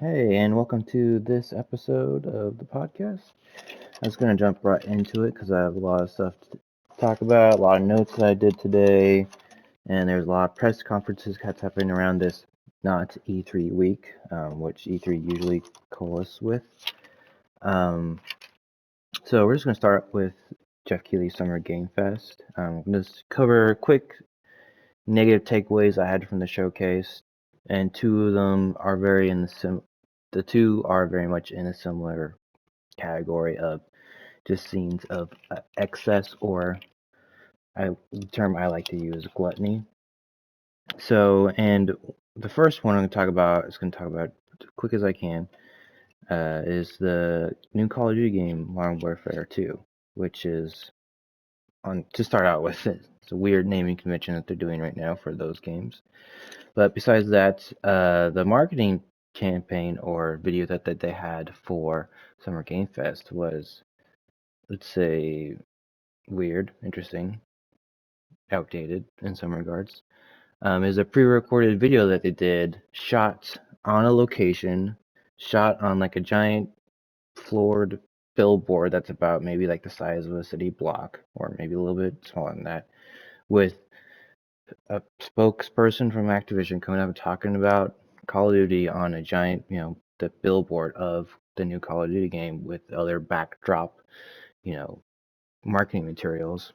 Hey, and welcome to this episode of the podcast. I was going to jump right into it because I have a lot of stuff to talk about, a lot of notes that I did today, and there's a lot of press conferences that's happening around this not E3 week, which E3 usually coalesces with. So we're just going to start with Jeff Keighley's Summer Game Fest. I'm going to cover quick negative takeaways I had from the showcase, and two of them are the two are very much in a similar category of just scenes of excess, or the term I like to use, gluttony. So, and the first one I'm going to talk about is as quick as I can, is the new Call of Duty game, Modern Warfare 2, which is to start out with, it's a weird naming convention that they're doing right now for those games. But besides that, the marketing campaign or video that they had for Summer Game Fest was, let's say, weird, interesting, outdated in some regards. Is a pre-recorded video that they did, shot on a location, shot on like a giant floored billboard that's about maybe like the size of a city block, or maybe a little bit smaller than that, with a spokesperson from Activision coming up and talking about Call of Duty on a giant, the billboard of the new Call of Duty game with other backdrop, you know, marketing materials.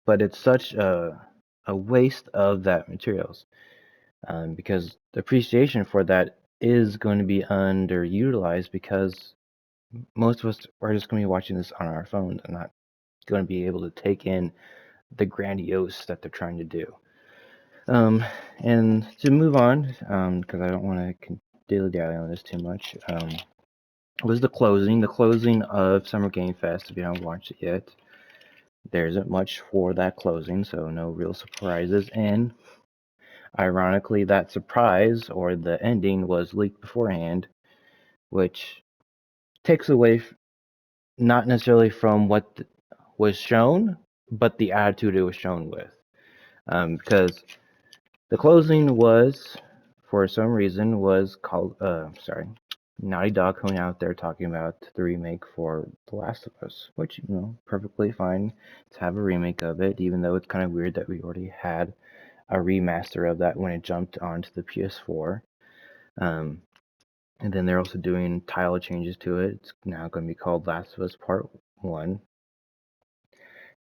But it's such a waste of that materials, because the appreciation for that is going to be underutilized because most of us are just going to be watching this on our phones and not going to be able to take in the grandiose that they're trying to do. And to move on, because I don't want to dilly-dally on this too much, was the closing of Summer Game Fest. If you haven't watched it yet, there isn't much for that closing, so no real surprises. And ironically, that surprise or the ending was leaked beforehand, which takes away not necessarily from what was shown, but the attitude it was shown with. Because the closing was, for some reason, was called, Naughty Dog coming out there talking about the remake for The Last of Us, which, perfectly fine to have a remake of it, even though it's kind of weird that we already had a remaster of that when it jumped onto the PS4. And then they're also doing title changes to it. It's now going to be called Last of Us Part 1.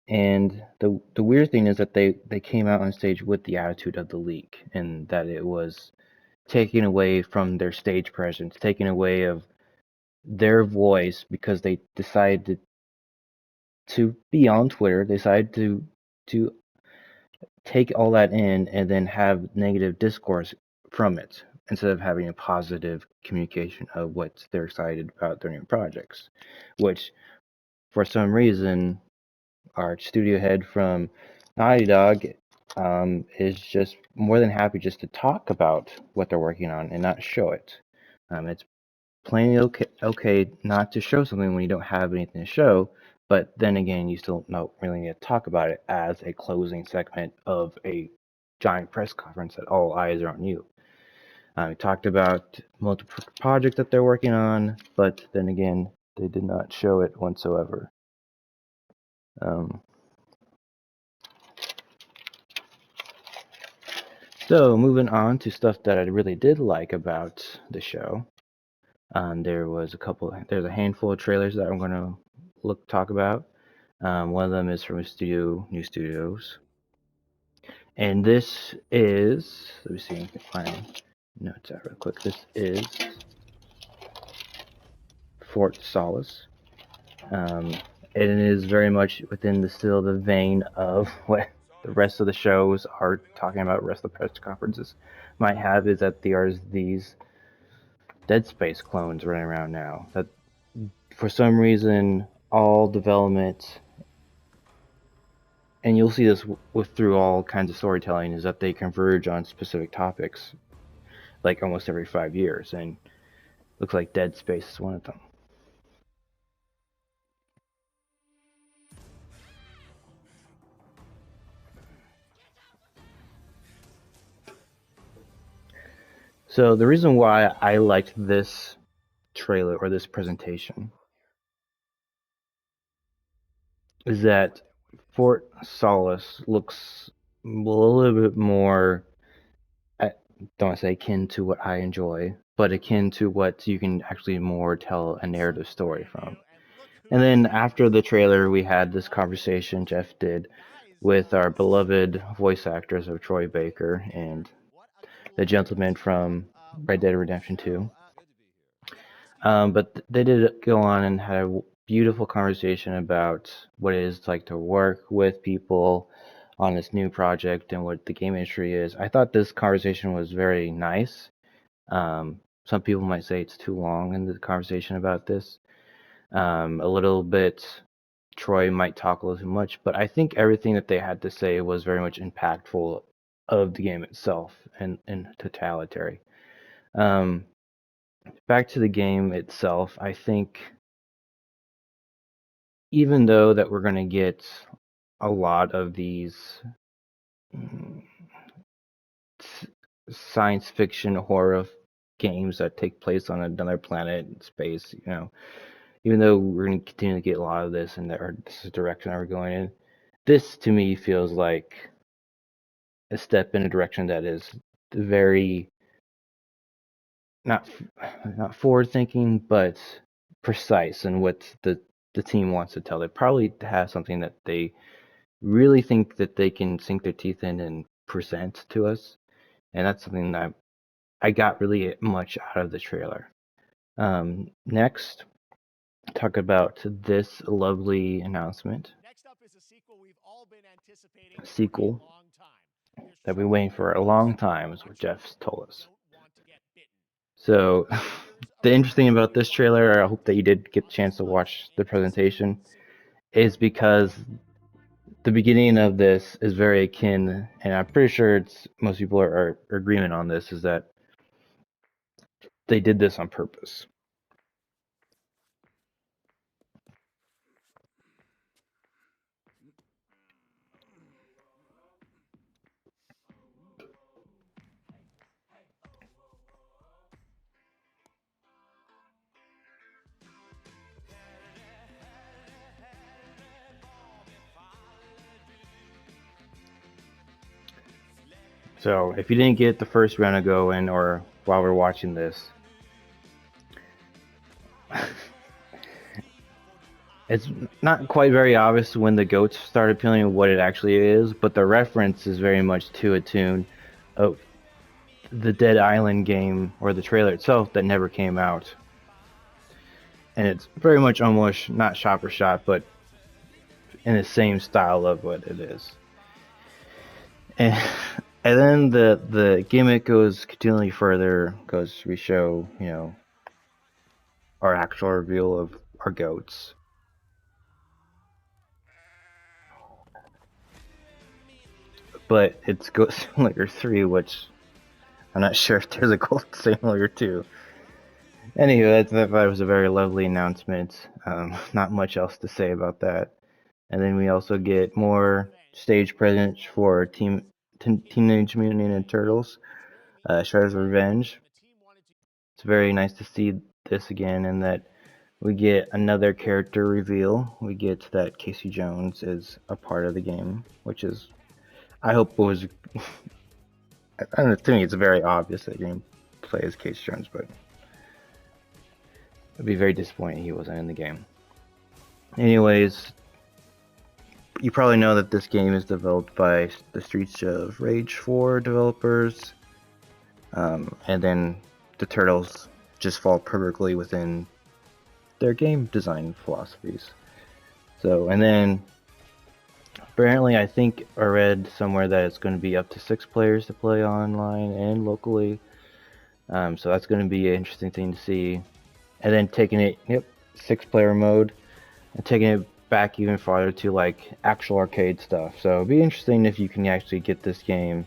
And the weird thing is that they came out on stage with the attitude of the leak, and that it was taking away from their stage presence, taking away of their voice, because they decided to be on Twitter, decided to take all that in and then have negative discourse from it instead of having a positive communication of what they're excited about their new projects, which for some reason our studio head from Naughty Dog is just more than happy just to talk about what they're working on and not show it. It's plainly okay not to show something when you don't have anything to show, but then again, you still don't really need to talk about it as a closing segment of a giant press conference that all eyes are on you. We talked about multiple projects that they're working on, but then again, they did not show it whatsoever. So moving on to stuff that I really did like about the show, there's a handful of trailers that I'm going to talk about. One of them is from new studios, and this is, let me see if I can find notes out real quick. This is Fort Solace. It is very much within the vein of what the rest of the shows are talking about. Rest of the press conferences might have, is that there's these Dead Space clones running around now. That for some reason all development, and you'll see this through all kinds of storytelling, is that they converge on specific topics, like almost every 5 years, and looks like Dead Space is one of them. So the reason why I liked this trailer or this presentation is that Fort Solace looks a little bit more, I don't want to say akin to what I enjoy, but akin to what you can actually more tell a narrative story from. And then after the trailer, we had this conversation Jeff did with our beloved voice actors of Troy Baker and the gentleman from Red Dead Redemption 2. But they did go on and had a beautiful conversation about what it is like to work with people on this new project and what the game industry is. I thought this conversation was very nice. Some people might say it's too long in the conversation about this. A little bit, Troy might talk a little too much, but I think everything that they had to say was very much impactful of the game itself and in totality. Um, Back to the game itself, I think even though that we're going to get a lot of these mm, science fiction horror games that take place on another planet in space, even though we're going to continue to get a lot of this and this is the direction that we're going in, this to me feels like a step in a direction that is very not not forward thinking, but precise in what the team wants to tell. They probably have something that they really think that they can sink their teeth in and present to us, and that's something that I got really much out of the trailer. Next, talk about this lovely announcement. A sequel that we've been waiting for a long time is what Jeff's told us. So, the interesting about this trailer, I hope that you did get a chance to watch the presentation, is because the beginning of this is very akin, and I'm pretty sure it's most people are agreement on this, is that they did this on purpose. So if you didn't get the first round of going or while we're watching this, it's not quite very obvious when the goats start appealing what it actually is, but the reference is very much to a tune of the Dead Island game or the trailer itself that never came out. And it's very much almost not shot for shot, but in the same style of what it is. And and then the gimmick goes continually further, because we show, our actual reveal of our goats. But it's Goat Simulator 3, which I'm not sure if there's a Goat Simulator 2. Anyway, I thought that was a very lovely announcement. Not much else to say about that. And then we also get more stage presence for Teenage Mutant Ninja Turtles, Shredder's Revenge. It's very nice to see this again, and that we get another character reveal. We get that Casey Jones is a part of the game, which is, I hope it was, I don't know, to me it's very obvious that you're going to play as Casey Jones, but it'd be very disappointing he wasn't in the game. Anyways, you probably know that this game is developed by the Streets of Rage 4 developers, and then the Turtles just fall perfectly within their game design philosophies. So, and then apparently I think I read somewhere that it's going to be up to 6 players to play online and locally. So that's going to be an interesting thing to see. And then taking it, 6-player mode, and taking it back even farther to like actual arcade stuff. So it'd be interesting if you can actually get this game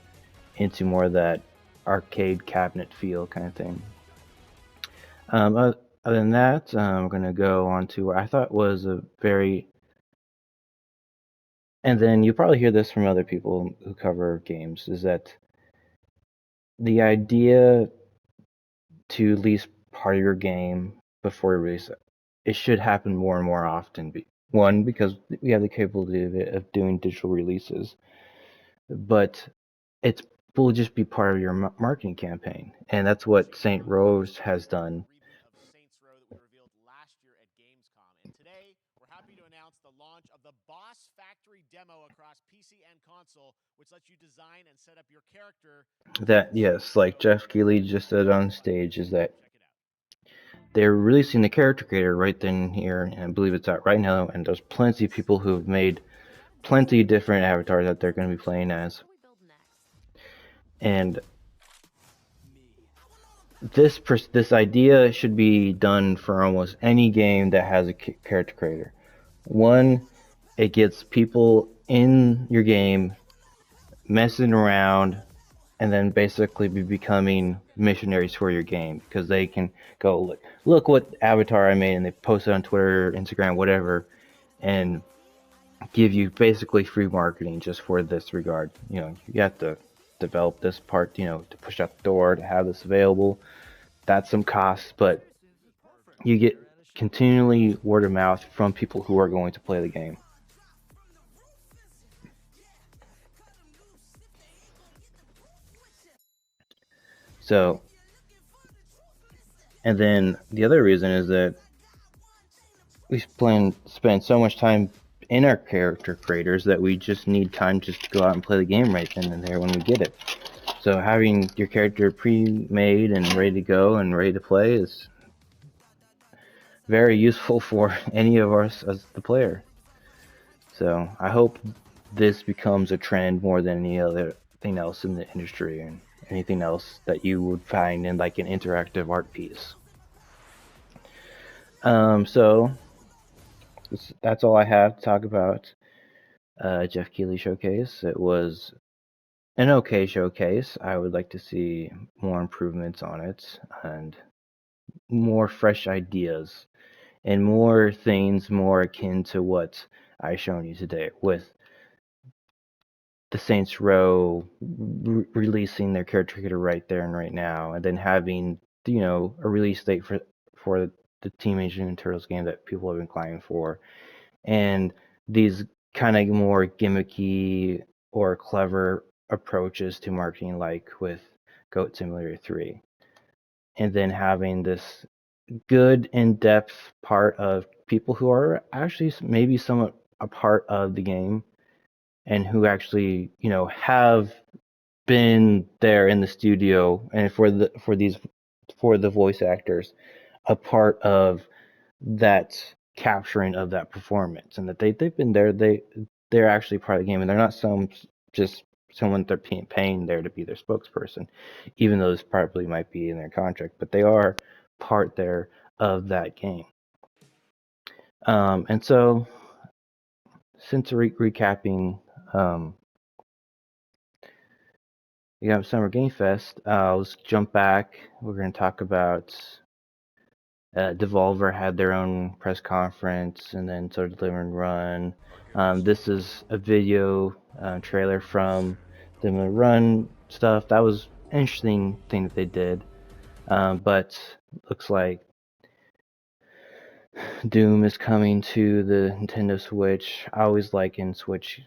into more of that arcade cabinet feel kind of thing. Other than that, I'm going to go on to what I thought was a very... And then you probably hear this from other people who cover games, is that the idea to at least part of your game before you release it. It should happen more and more often. One, because we have the capability of doing digital releases, but it will just be part of your marketing campaign, and that's what Saint Rose has done. Of Saints Row that we revealed last year at Gamescom. And today, we're happy to announce the launch of the Boss Factory demo across PC and console, which lets you design and set up your character. That, yes, like Jeff Keighley just said on stage, is that they're releasing the character creator right then and here, and I believe it's out right now, and there's plenty of people who've made plenty of different avatars that they're going to be playing as. And this idea should be done for almost any game that has a character creator. One, it gets people in your game messing around and then basically be becoming missionaries for your game, because they can go, look what avatar I made, and they post it on Twitter, Instagram, whatever, and give you basically free marketing just for this regard. You have to develop this part, to push out the door, to have this available. That's some costs, but you get continually word of mouth from people who are going to play the game. So, and then the other reason is that we spend so much time in our character creators that we just need time just to go out and play the game right then and there when we get it. So having your character pre-made and ready to go and ready to play is very useful for any of us as the player. So I hope this becomes a trend more than any other thing else in the industry, and anything else that you would find in like an interactive art piece. So that's all I have to talk about Jeff Keighley Showcase. It was an okay showcase. I would like to see more improvements on it and more fresh ideas and more things more akin to what I've shown you today, with the Saints Row releasing their character creator right there and right now, and then having a release date for the Teenage Mutant Turtles game that people have been clamoring for, and these kind of more gimmicky or clever approaches to marketing, like with Goat Simulator 3, and then having this good in-depth part of people who are actually maybe somewhat a part of the game, and who actually have been there in the studio, and for the voice actors, a part of that capturing of that performance, and that they've been there, they're actually part of the game, and they're not just someone they're paying there to be their spokesperson, even though this probably might be in their contract, but they are part there of that game. And so, since recapping Summer Game Fest, let's jump back. We're going to talk about Devolver had their own press conference and then sort of deliver and run. This is a video trailer from the run stuff. That was an interesting thing that they did, but looks like Doom is coming to the Nintendo Switch. I always like in Switch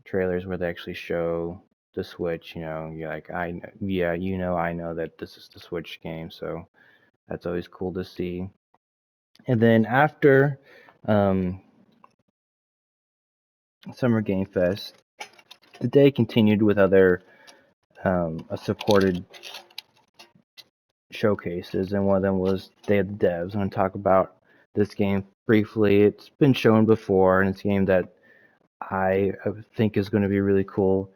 trailers where they actually show the Switch. You're like, I know that this is the Switch game, so that's always cool to see. And then after Summer Game Fest, the day continued with other supported showcases, and one of them was Day of the Devs. I'm going to talk about this game briefly. It's been shown before, and it's a game that I think is going to be really cool,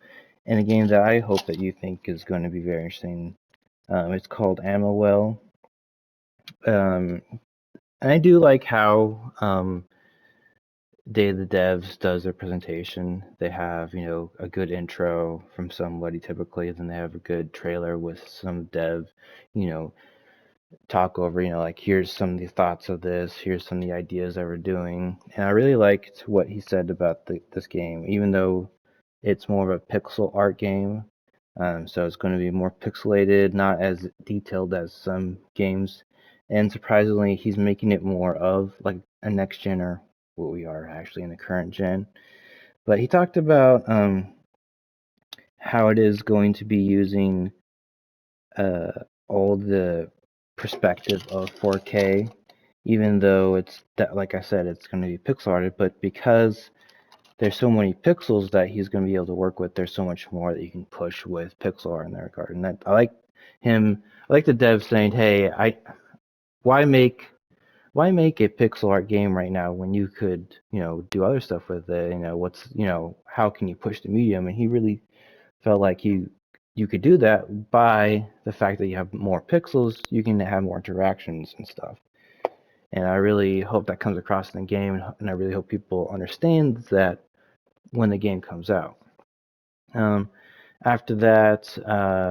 and a game that I hope that you think is going to be very interesting. It's called Amawell. And I do like how Day of the Devs does their presentation. They have, a good intro from somebody typically, then they have a good trailer with some dev, talk over, like, here's some of the thoughts of this, here's some of the ideas that we're doing. And I really liked what he said about this game. Even though it's more of a pixel art game, So it's going to be more pixelated, not as detailed as some games. And surprisingly, he's making it more of like a next gen, or what we are actually in the current gen. But he talked about how it is going to be using uh, all the perspective of 4K, even though it's that, like I said, it's going to be pixel arted. But because there's so many pixels that he's going to be able to work with, there's so much more that you can push with pixel art in that regard. And that I like him. I like the dev saying, "Hey, why make why make a pixel art game right now when you could, do other stuff with it? How can you push the medium?" And he really felt like you could do that by the fact that you have more pixels, you can have more interactions and stuff. And I really hope that comes across in the game, and I really hope people understand that when the game comes out. Um, After that,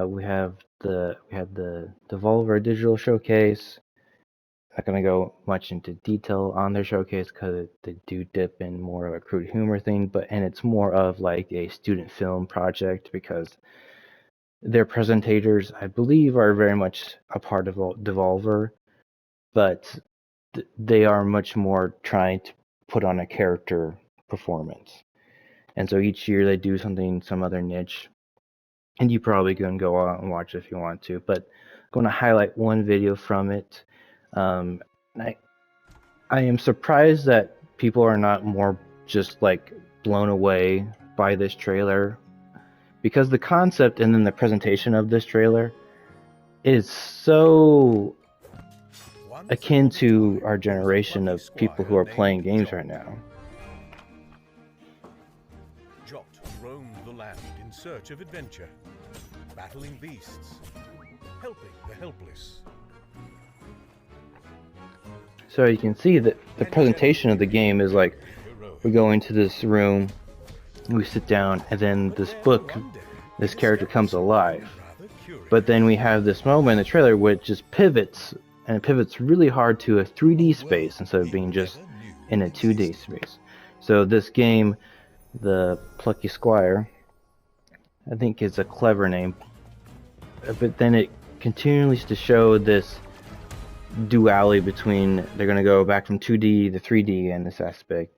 we had the Devolver Digital Showcase. Not gonna go much into detail on their showcase because they do dip in more of a crude humor thing, and it's more of like a student film project because their presentators, I believe, are very much a part of Devolver, but they are much more trying to put on a character performance. And so each year they do some other niche, and you probably can go out and watch it if you want to. But I'm going to highlight one video from it. Um, I am surprised that people are not more just like blown away by this trailer, because the concept and then the presentation of this trailer is so akin to our generation of people who are playing games right now. Jot roamed the land in search of adventure, battling beasts, helping the helpless. So you can see that the presentation of the game is like, we go into this room, we sit down, and then this character comes alive. But then we have this moment in the trailer which just pivots, and it pivots really hard to a 3D space instead of being just in a 2D space. So this game, the Plucky Squire, I think is a clever name, but then it continues to show this duality between, they're going to go back from 2D to 3D in this aspect.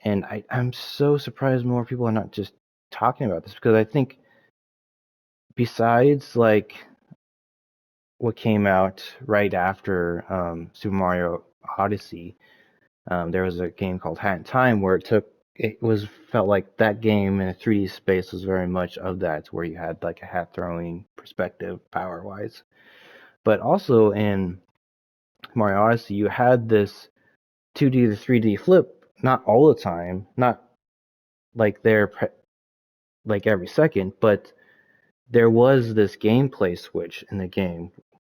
And I'm so surprised more people are not just talking about this, because I think besides like what came out right after Super Mario Odyssey, there was a game called Hat in Time where felt like that game in a 3D space was very much of that, where you had like a hat throwing perspective power wise. But also in Mario Odyssey, you had this 2D to 3D flip, not all the time, not like like every second, but there was this gameplay switch in the game,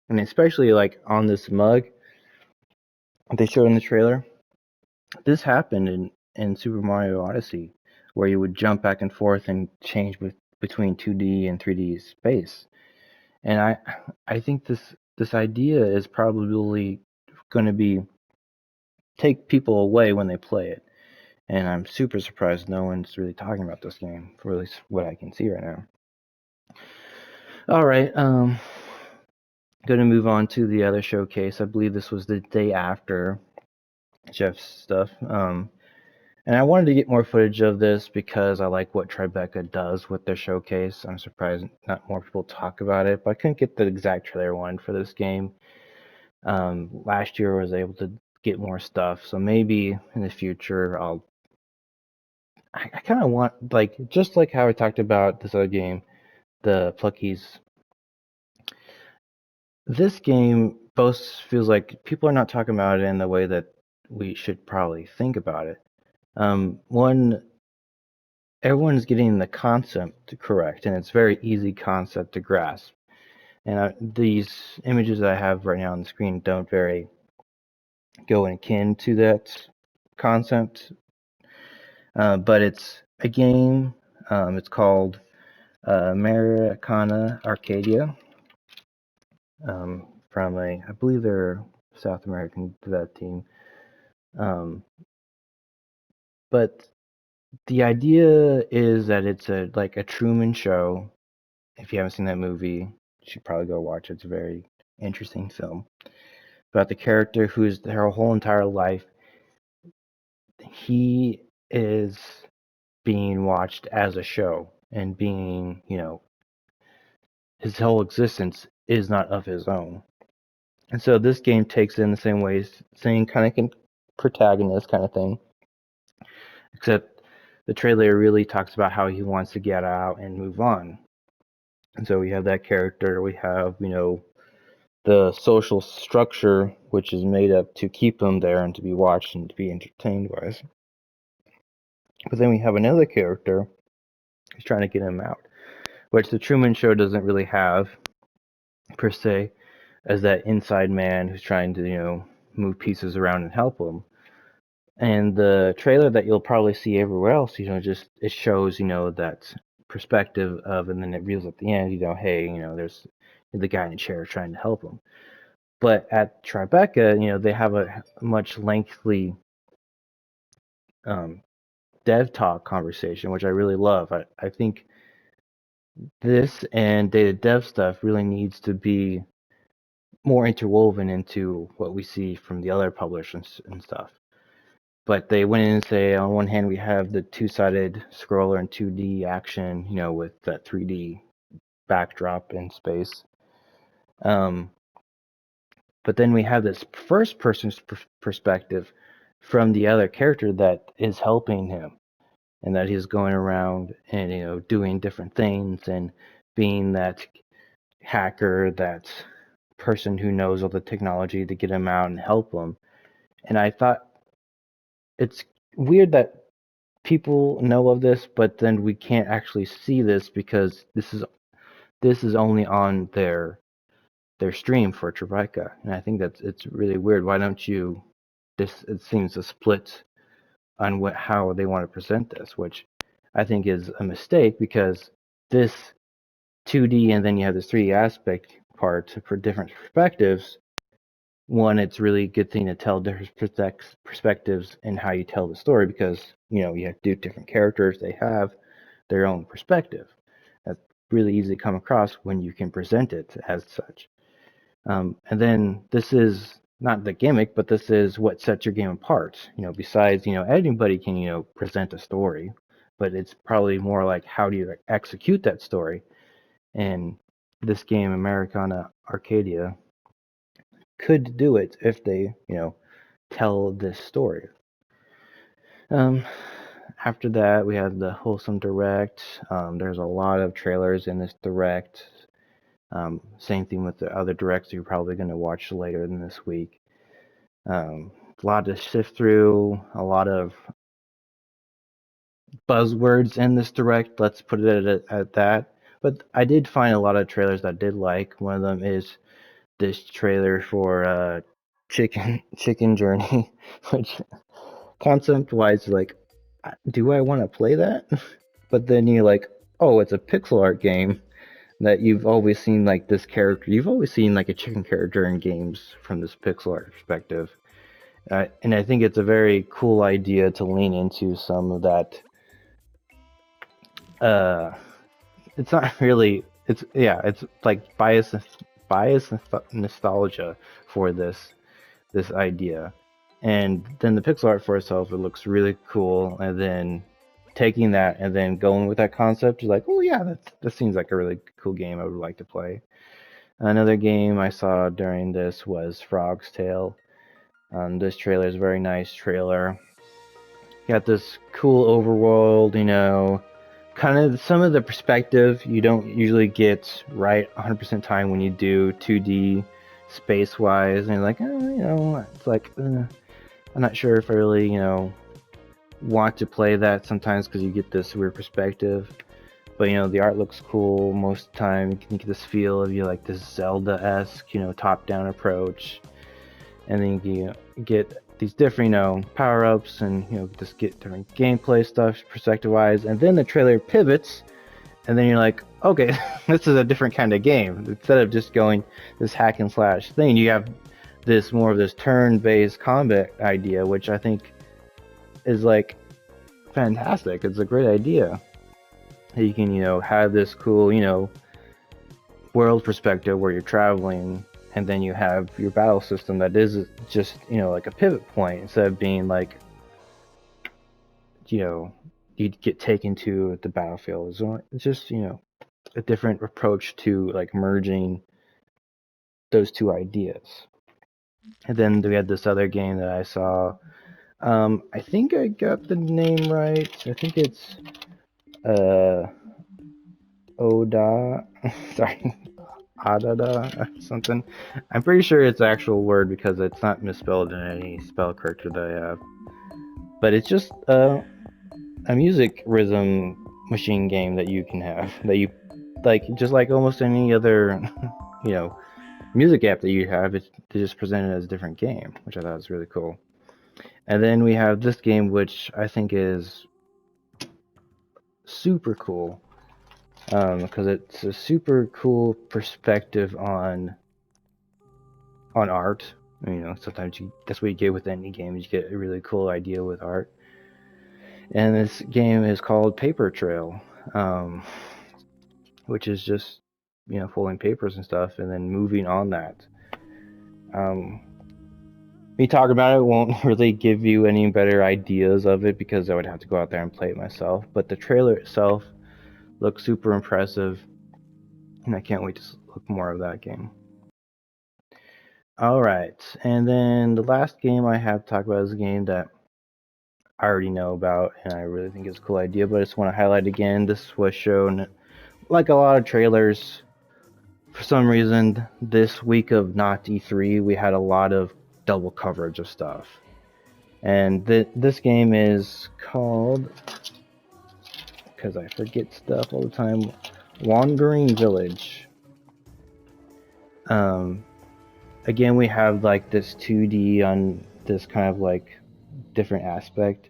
and especially like on this mug they showed in the trailer. This happened in Super Mario Odyssey, where you would jump back and forth and change between 2D and 3D space. And I think this idea is probably going to be take people away when they play it. And I'm super surprised no one's really talking about this game, for at least what I can see right now. All right, going to move on to the other showcase. I believe this was the day after Jeff's stuff. And I wanted to get more footage of this because I like what Tribeca does with their showcase. I'm surprised not more people talk about it, but I couldn't get the exact trailer one for this game. Last year I was able to get more stuff, so maybe in the future I kind of want, like, just like how I talked about this other game, the Pluckies. This game both feels like people are not talking about it in the way that we should probably think about it. One, everyone's getting the concept correct, and it's very easy concept to grasp. And these images that I have right now on the screen don't very go akin to that concept. But it's a game. It's called Americana Arcadia, from I believe they're South American dev team. But the idea is that it's like a Truman Show, If you haven't seen that movie, you should probably go watch it. It's a very interesting film about the character who's her whole entire life, he is being watched as a show and being, his whole existence is not of his own. And so this game takes in the same ways, same kind of protagonist kind of thing, except the trailer really talks about how he wants to get out and move on. And so we have that character, we have, the social structure, which is made up to keep him there and to be watched and to be entertained by. But then we have another character who's trying to get him out, which the Truman Show doesn't really have, per se, as that inside man who's trying to, move pieces around and help him. And the trailer that you'll probably see everywhere else, just it shows, that perspective of, and then it reveals at the end, hey, there's the guy in the chair trying to help him. But at Tribeca, they have a much lengthy dev talk conversation, which I really love. I think this and data dev stuff really needs to be more interwoven into what we see from the other publishers and stuff. But they went in and say, on one hand, we have the two-sided scroller and 2D action, with that 3D backdrop in space. But then we have this first-person perspective from the other character that is helping him, and that he's going around and, doing different things and being that hacker, that person who knows all the technology to get him out and help him. And I thought it's weird that people know of this, but then we can't actually see this because this is only on their stream for Tribeca, and I think it's really weird. Why don't you? It seems a split on how they want to present this, which I think is a mistake because this 2D and then you have this 3D aspect part for different perspectives. One, it's really a good thing to tell different perspectives in how you tell the story because, you have to do different characters. They have their own perspective. That's really easy to come across when you can present it as such. And then this is not the gimmick, but this is what sets your game apart. Besides, anybody can, present a story, but it's probably more like how do you execute that story. And this game, Americana Arcadia, could do it if they, tell this story. After that, we have the Wholesome Direct. There's a lot of trailers in this Direct. Same thing with the other Directs you're probably going to watch later in this week. A lot to sift through, a lot of buzzwords in this Direct. Let's put it at that. But I did find a lot of trailers that I did like. One of them is this trailer for Chicken Journey, which concept-wise, like, do I want to play that? But then you're like, oh, it's a pixel art game that you've always seen, like, this character. You've always seen, like, a chicken character in games from this pixel art perspective. And I think it's a very cool idea to lean into some of that. It's not really. It's like bias nostalgia for this idea. And then the pixel art for itself, it looks really cool. And then taking that and then going with that concept, you're like, oh yeah, that seems like a really cool game I would like to play. Another game I saw during this was Frog's Tale. This trailer is a very nice trailer. Got this cool overworld, kind of some of the perspective you don't usually get right 100% time when you do 2D space-wise. And you're like, it's like, I'm not sure if I really, want to play that sometimes because you get this weird perspective. But, the art looks cool most of the time. You can get this feel of like this Zelda-esque, top-down approach. And then you get these different, power-ups and, just get different gameplay stuff perspective-wise. And then the trailer pivots, and then you're like, okay, this is a different kind of game. Instead of just going this hack and slash thing, you have this more of this turn-based combat idea, which I think is like fantastic. It's a great idea. You can, have this cool, world perspective where you're traveling, and then you have your battle system that is just, like a pivot point instead of being like, you'd get taken to the battlefield. It's just, a different approach to like merging those two ideas. And then we had this other game that I saw. I think I got the name right. I think it's Oda. Sorry, Adada or something. I'm pretty sure it's the actual word because it's not misspelled in any spell corrector that I have. But it's just a music rhythm machine game that you can have, that you like, just like almost any other music app that you have. It's just presented as a different game, which I thought was really cool. And then we have this game, which I think is super cool, because it's a super cool perspective on art. Sometimes that's what you get with any game. You get a really cool idea with art. And this game is called Paper Trail, which is just folding papers and stuff and then moving on that. Me talking about it won't really give you any better ideas of it because I would have to go out there and play it myself. But the trailer itself looks super impressive, and I can't wait to look more of that game. Alright, and then the last game I have to talk about is a game that I already know about, and I really think it's a cool idea, but I just want to highlight again, this was shown, like a lot of trailers, for some reason, this week of not E3, we had a lot of double coverage of stuff. And this game is called, because I forget stuff all the time, Wandering Village. Again, we have like this 2D on this kind of like different aspect,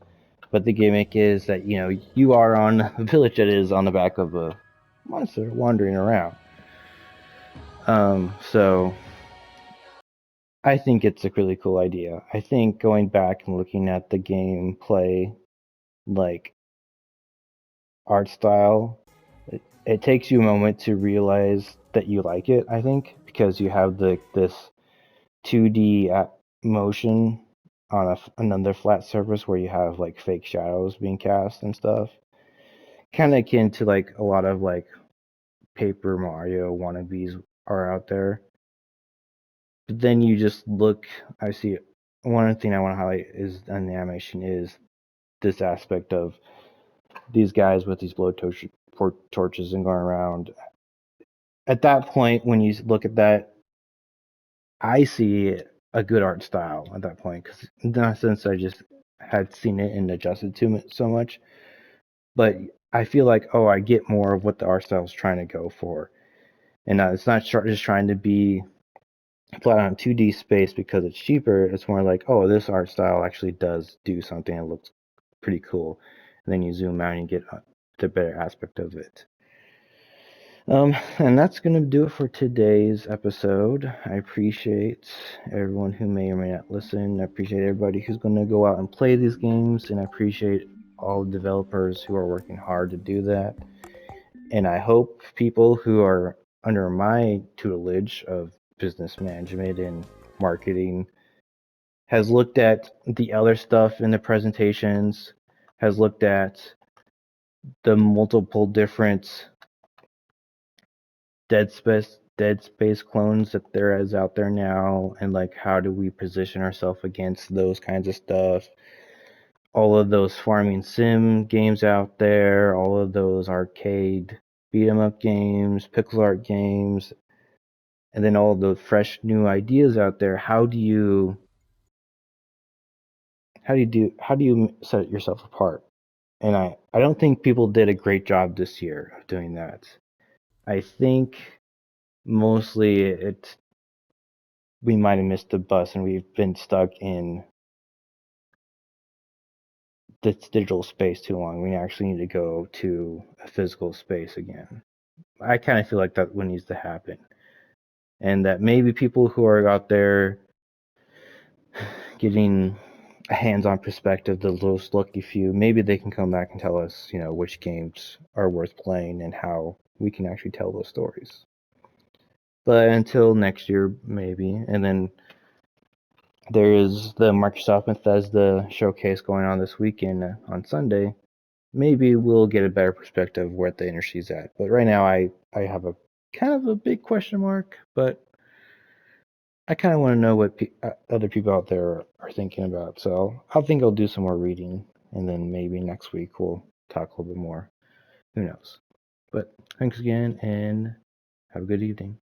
but the gimmick is that you are on a village that is on the back of a monster wandering around. So I think it's a really cool idea. I think going back and looking at the gameplay, like art style, it takes you a moment to realize that you like it, I think, because you have this 2D motion on another flat surface where you have like fake shadows being cast and stuff. Kind of akin to like a lot of like Paper Mario wannabes are out there. But then you just look, I see one thing I want to highlight is on the animation is this aspect of these guys with these blow torches and going around. At that point, when you look at that, I see a good art style at that point, because not since I just had seen it and adjusted to it so much, but I feel like, I get more of what the art style is trying to go for, and it's not just trying to be flat on 2D space because it's cheaper. It's more like, this art style actually does do something that looks pretty cool, and then you zoom out and you get the better aspect of it. And that's going to do it for today's episode. I appreciate everyone who may or may not listen. I appreciate everybody who's going to go out and play these games, and I appreciate all the developers who are working hard to do that. And I hope people who are under my tutelage of business management and marketing has looked at the other stuff in the presentations, has looked at the multiple different Dead Space clones that there is out there now, and like how do we position ourselves against those kinds of stuff. All of those farming sim games out there, all of those arcade beat 'em up games, pixel art games, and then all the fresh new ideas out there. How do you set yourself apart? And I don't think people did a great job this year of doing that. I think mostly we might have missed the bus and we've been stuck in this digital space too long. We actually need to go to a physical space again. I kind of feel like that's what needs to happen. And that maybe people who are out there getting a hands-on perspective, the most lucky few, maybe they can come back and tell us, which games are worth playing and how we can actually tell those stories. But until next year, maybe. And then there is the Microsoft Bethesda showcase going on this weekend on Sunday. Maybe we'll get a better perspective of where the industry's at. But right now, I have a kind of a big question mark, but I kind of want to know what other people out there are thinking about. So I think I'll do some more reading, and then maybe next week we'll talk a little bit more. Who knows? But thanks again, and have a good evening.